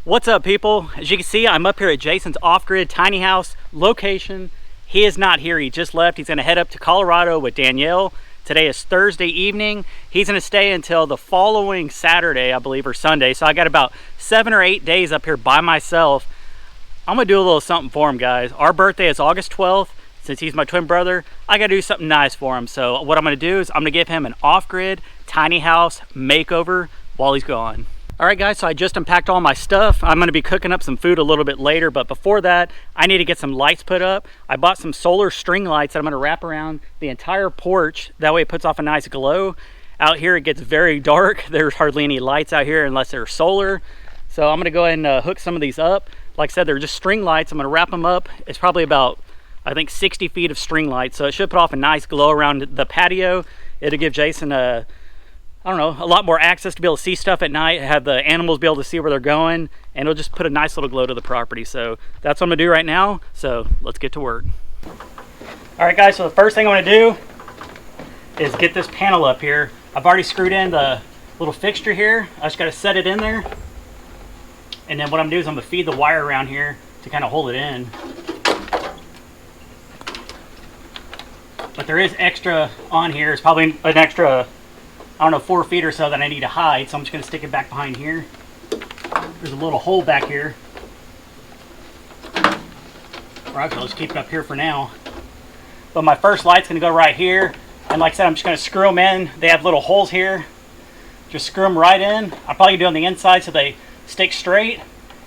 What's up, people? As you can see, I'm up here at Jason's off-grid tiny house location. He is not here. He just left. He's going to head up to Colorado with Danielle. Today is Thursday evening. He's going to stay until the following Saturday, I believe, or Sunday. So I got about 7 or 8 days up here by myself. I'm going to do a little something for him, guys. Our birthday is August 12th. Since he's my twin brother, I got to do something nice for him. So what I'm going to do is I'm going to give him an off-grid tiny house makeover while he's gone. All right, guys, so I just unpacked all my stuff. I'm going to be cooking up some food a little bit later, but before that, I need to get some lights put up. I bought some solar string lights that I'm going to wrap around the entire porch. That way it puts off a nice glow. Out here, it gets very dark. There's hardly any lights out here unless they're solar. So I'm going to go ahead and hook some of these up. Like I said, they're just string lights. I'm going to wrap them up. It's probably about, I think, 60 feet of string lights. So it should put off a nice glow around the patio. It'll give Jason a lot more access to be able to see stuff at night, have the animals be able to see where they're going, and it'll just put a nice little glow to the property. So that's what I'm gonna do right now. So let's get to work. All right, guys, so the first thing I'm gonna do is get this panel up here. I've already screwed in the little fixture here. I just gotta set it in there. And then what I'm gonna do is I'm gonna feed the wire around here to kind of hold it in. But there is extra on here. It's probably an extra, I don't know, 4 feet or so that I need to hide, so I'm just going to stick it back behind here. There's a little hole back here. Right, so let's keep it up here for now. But my first light's going to go right here, and like I said, I'm just going to screw them in. They have little holes here. Just screw them right in. I'll probably do on the inside so they stick straight,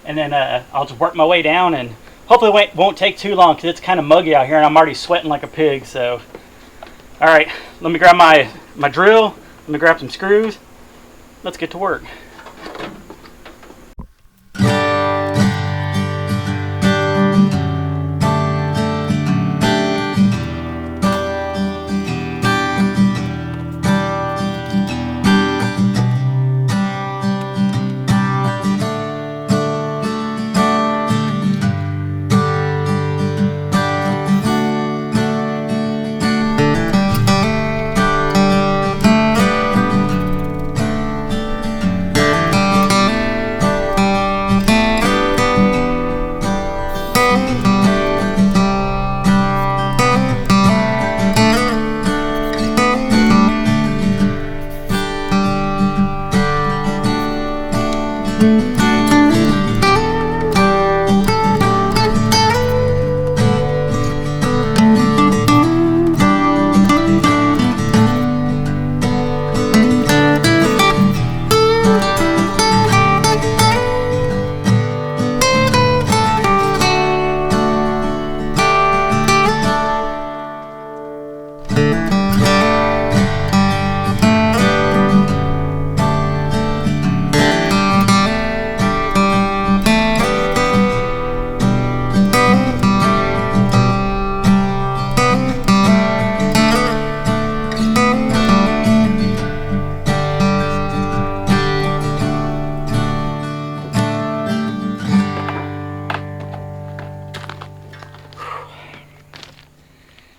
and then I'll just work my way down, and hopefully it won't take too long because it's kind of muggy out here, and I'm already sweating like a pig. So, all right, let me grab my drill. Let me grab some screws. Let's get to work.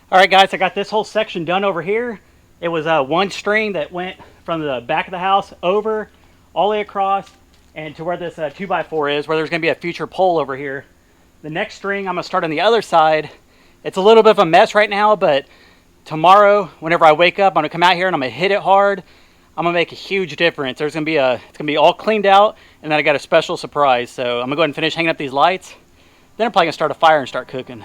All right, guys, I got this whole section done over here. It was one string that went from the back of the house over, all the way across, and to where this 2x4 is, where there's going to be a future pole over here. The next string, I'm going to start on the other side. It's a little bit of a mess right now, but tomorrow, whenever I wake up, I'm going to come out here and I'm going to hit it hard. I'm going to make a huge difference. It's going to be all cleaned out, and then I got a special surprise. So I'm going to go ahead and finish hanging up these lights. Then I'm probably going to start a fire and start cooking.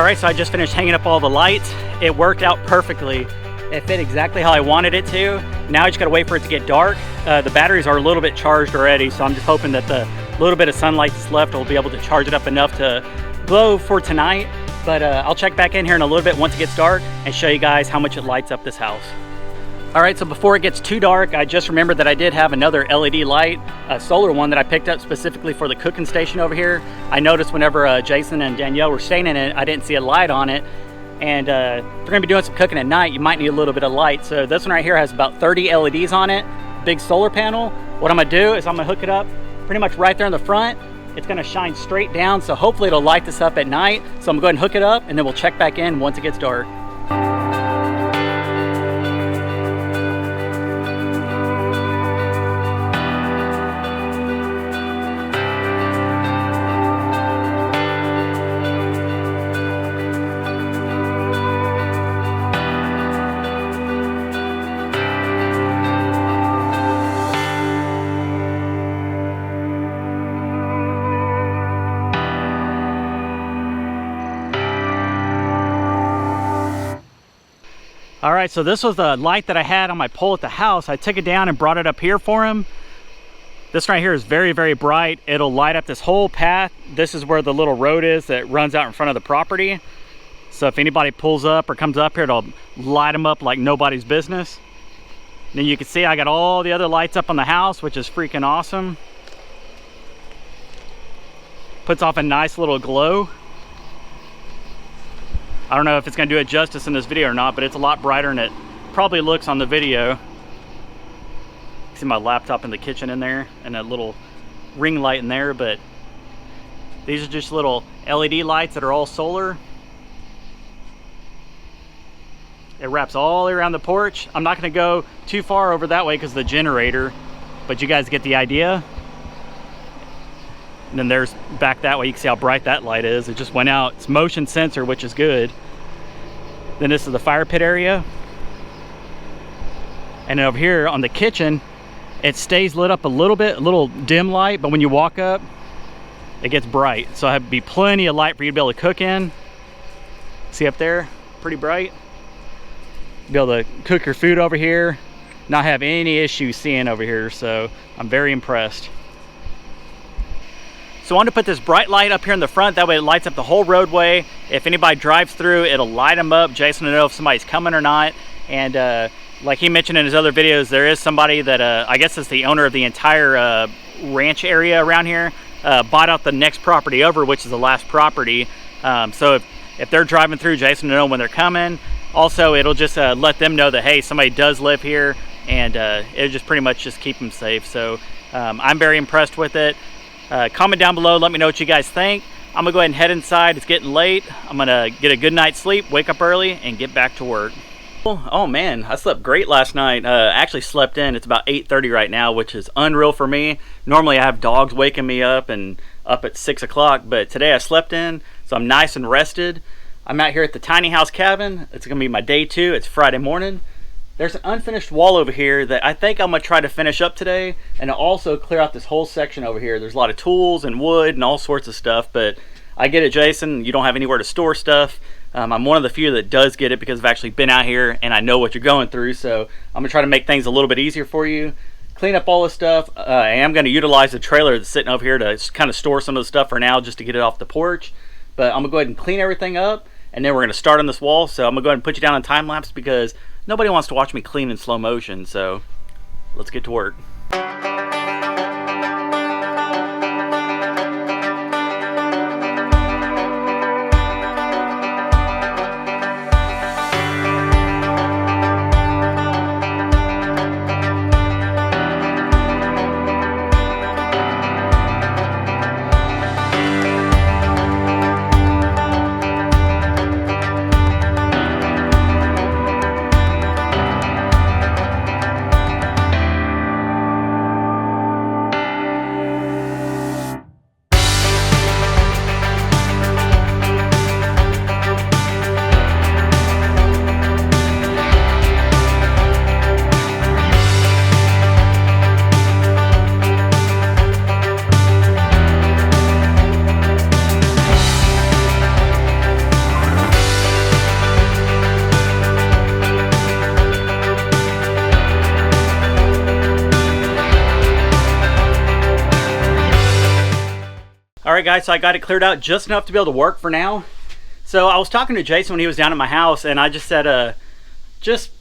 Alright, so I just finished hanging up all the lights. It worked out perfectly. It fit exactly how I wanted it to. Now I just gotta wait for it to get dark. The batteries are a little bit charged already, so I'm just hoping that the little bit of sunlight that's left will be able to charge it up enough to glow for tonight. But I'll check back in here in a little bit once it gets dark and show you guys how much it lights up this house. Alright, so before it gets too dark, I just remembered that I did have another LED light, a solar one that I picked up specifically for the cooking station over here. I noticed whenever Jason and Danielle were staying in it, I didn't see a light on it. And if you're going to be doing some cooking at night, you might need a little bit of light. So this one right here has about 30 LEDs on it, big solar panel. What I'm going to do is I'm going to hook it up pretty much right there in the front. It's going to shine straight down, so hopefully it'll light this up at night. So I'm going to go ahead and hook it up, and then we'll check back in once it gets dark. All right, so this was the light that I had on my pole at the house. I took it down and brought it up here for him. This right here is very, very bright. It'll light up this whole path. This is where the little road is that runs out in front of the property. So if anybody pulls up or comes up here, it'll light them up like nobody's business. Then you can see I got all the other lights up on the house, which is freaking awesome. Puts off a nice little glow. I don't know if it's going to do it justice in this video or not, but it's a lot brighter than it probably looks on the video. See my laptop in the kitchen in there and that little ring light in there, but these are just little LED lights that are all solar. It wraps all the way around the porch. I'm not going to go too far over that way because of the generator, but you guys get the idea. And then there's back that way, you can see how bright that light is. It just went out. It's motion sensor, which is good. Then this is the fire pit area. And over here on the kitchen, it stays lit up a little bit, a little dim light, but when you walk up, it gets bright. So I have to be plenty of light for you to be able to cook in. See up there, pretty bright. Be able to cook your food over here, not have any issues seeing over here. So I'm very impressed. So I wanted to put this bright light up here in the front. That way it lights up the whole roadway. If anybody drives through, it'll light them up. Jason will know if somebody's coming or not. And like he mentioned in his other videos, there is somebody that I guess is the owner of the entire ranch area around here, bought out the next property over, which is the last property. So if they're driving through, Jason will know when they're coming. Also, it'll just let them know that, hey, somebody does live here, and it'll just pretty much just keep them safe. So I'm very impressed with it. Comment down below, let me know what you guys think. I'm gonna go ahead and head inside. It's getting late. I'm gonna get a good night's sleep, wake up early, and get back to work. Oh man, I slept great last night. Actually slept in. It's about 8:30 right now, which is unreal for me. Normally I have dogs waking me up and up at 6 o'clock, but today I slept in, so I'm nice and rested. I'm out here at the tiny house cabin. It's gonna be my day 2. It's Friday morning. There's an unfinished wall over here that I think I'm gonna try to finish up today, and also clear out this whole section over here. There's a lot of tools and wood and all sorts of stuff, but I get it, Jason. You don't have anywhere to store stuff. I'm one of the few that does get it because I've actually been out here and I know what you're going through, so I'm gonna try to make things a little bit easier for you. Clean up all this stuff. I am gonna utilize the trailer that's sitting over here to kind of store some of the stuff for now just to get it off the porch, but I'm gonna go ahead and clean everything up, and then we're gonna start on this wall. So I'm gonna go ahead and put you down on time lapse because nobody wants to watch me clean in slow motion, so let's get to work. Alright guys, so I got it cleared out just enough to be able to work for now. So I was talking to Jason when he was down at my house, and I just said, just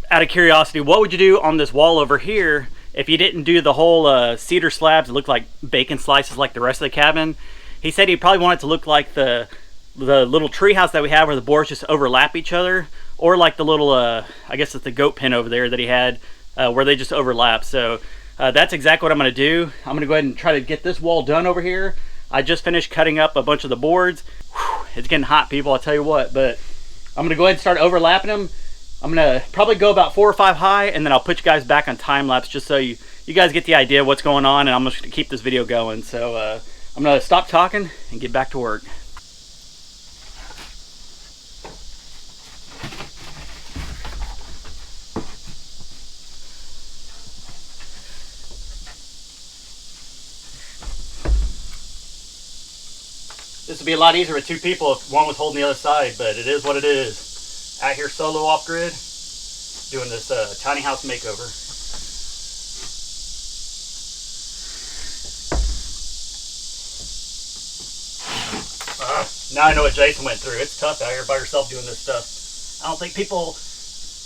out of curiosity, what would you do on this wall over here if you didn't do the whole cedar slabs that look like bacon slices like the rest of the cabin? He said he'd probably want it to look like the little tree house that we have where the boards just overlap each other, or like the little, I guess it's the goat pen over there that he had, where they just overlap. So that's exactly what I'm going to do. I'm going to go ahead and try to get this wall done over here. I just finished cutting up a bunch of the boards. Whew, it's getting hot, people, I'll tell you what, but I'm going to go ahead and start overlapping them. I'm going to probably go about 4 or 5 high, and then I'll put you guys back on time lapse just so you guys get the idea of what's going on, and I'm just going to keep this video going. So I'm going to stop talking and get back to work. This would be a lot easier with 2 people if one was holding the other side, but it is what it is. Out here solo off grid, doing this tiny house makeover. Now I know what Jason went through. It's tough out here by yourself doing this stuff. I don't think people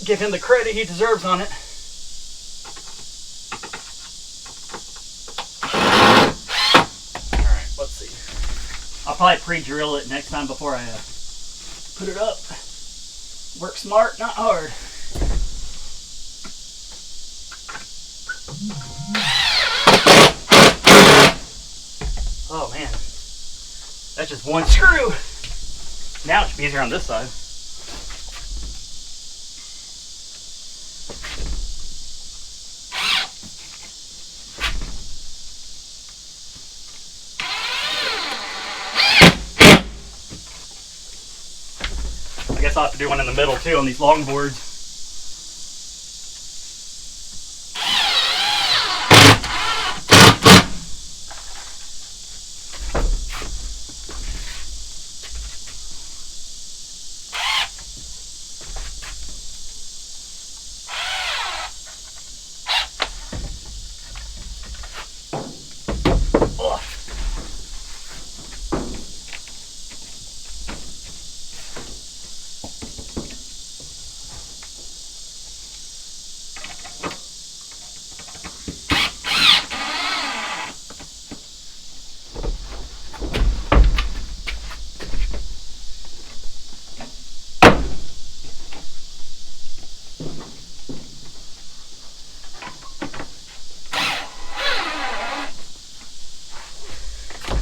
give him the credit he deserves on it. Alright, let's see. I'll probably pre-drill it next time before I put it up. Work smart, not hard. Oh man, that's just one screw. Now it should be easier on this side. I guess I'll have to do one in the middle too on these long boards.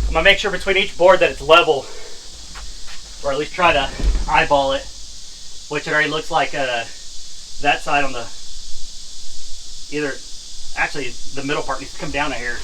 I'm gonna make sure between each board that it's level, or at least try to eyeball it, which it already looks like that side on the, actually the middle part needs to come down a hair.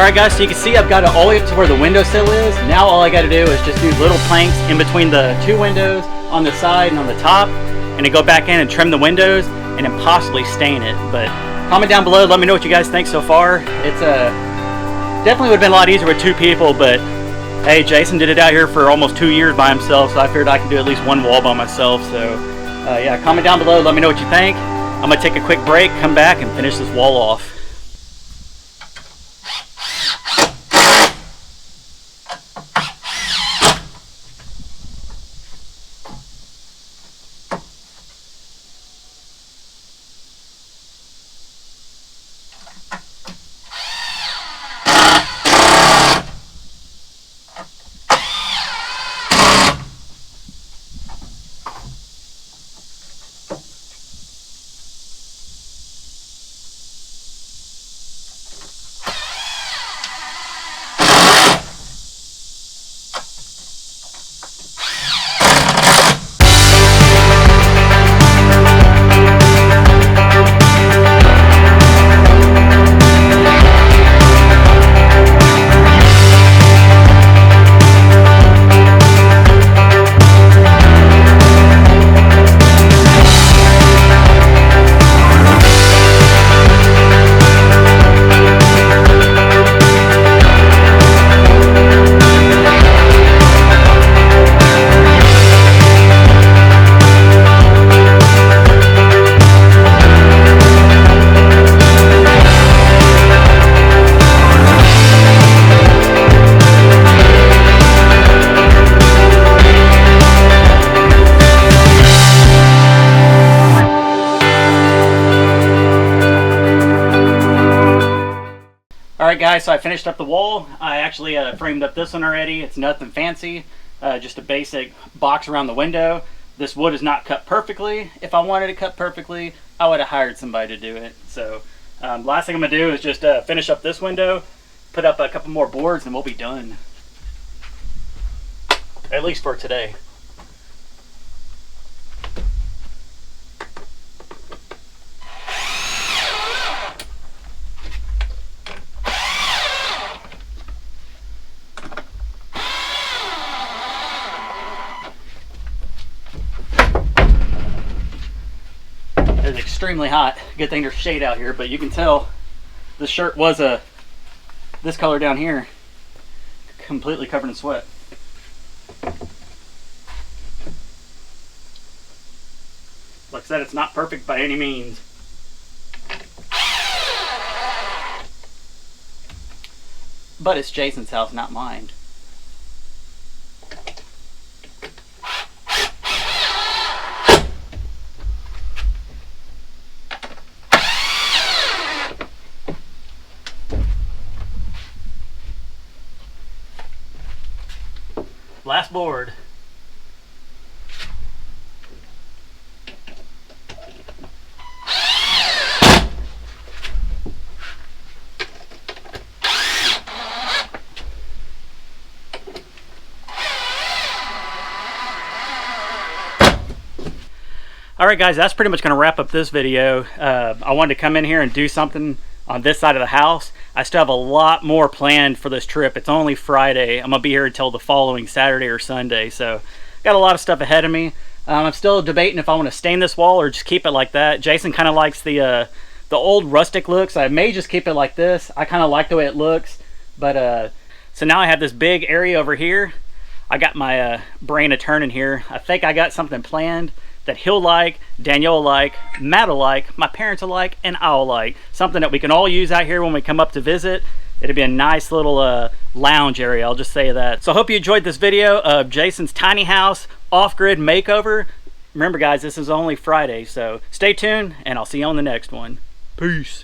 Alright guys, so you can see I've got it all the way up to where the windowsill is. Now all I got to do is just do little planks in between the two windows on the side and on the top, and then go back in and trim the windows and then possibly stain it. But comment down below, let me know what you guys think so far. It's definitely would have been a lot easier with two people, but hey, Jason did it out here for almost 2 years by himself, so I figured I can do at least one wall by myself. So yeah, comment down below, let me know what you think. I'm gonna take a quick break, come back and finish this wall off. Alright guys, so I finished up the wall. I actually framed up this one already. It's nothing fancy, just a basic box around the window. This wood is not cut perfectly. If I wanted it cut perfectly, I would have hired somebody to do it. So last thing I'm going to do is just finish up this window, put up a couple more boards, and we'll be done. At least for today. It's extremely hot. Good thing there's shade out here, but you can tell the shirt was this color down here, completely covered in sweat. Like I said, it's not perfect by any means. But it's Jason's house, not mine. Last board. Alright guys, that's pretty much going to wrap up this video. I wanted to come in here and do something on this side of the house. I still have a lot more planned for this trip. It's only Friday. I'm going to be here until the following Saturday or Sunday, so got a lot of stuff ahead of me. I'm still debating if I want to stain this wall or just keep it like that. Jason kind of likes the old rustic look, so I may just keep it like this. I kind of like the way it looks, but so now I have this big area over here. I got my brain a turning here. I think I got something planned that he'll like, Danielle will like, Matt will like, my parents will like, and I'll like. Something that we can all use out here when we come up to visit. It'll be a nice little lounge area, I'll just say that. So I hope you enjoyed this video of Jason's tiny house off-grid makeover. Remember guys, this is only Friday, so stay tuned and I'll see you on the next one. Peace.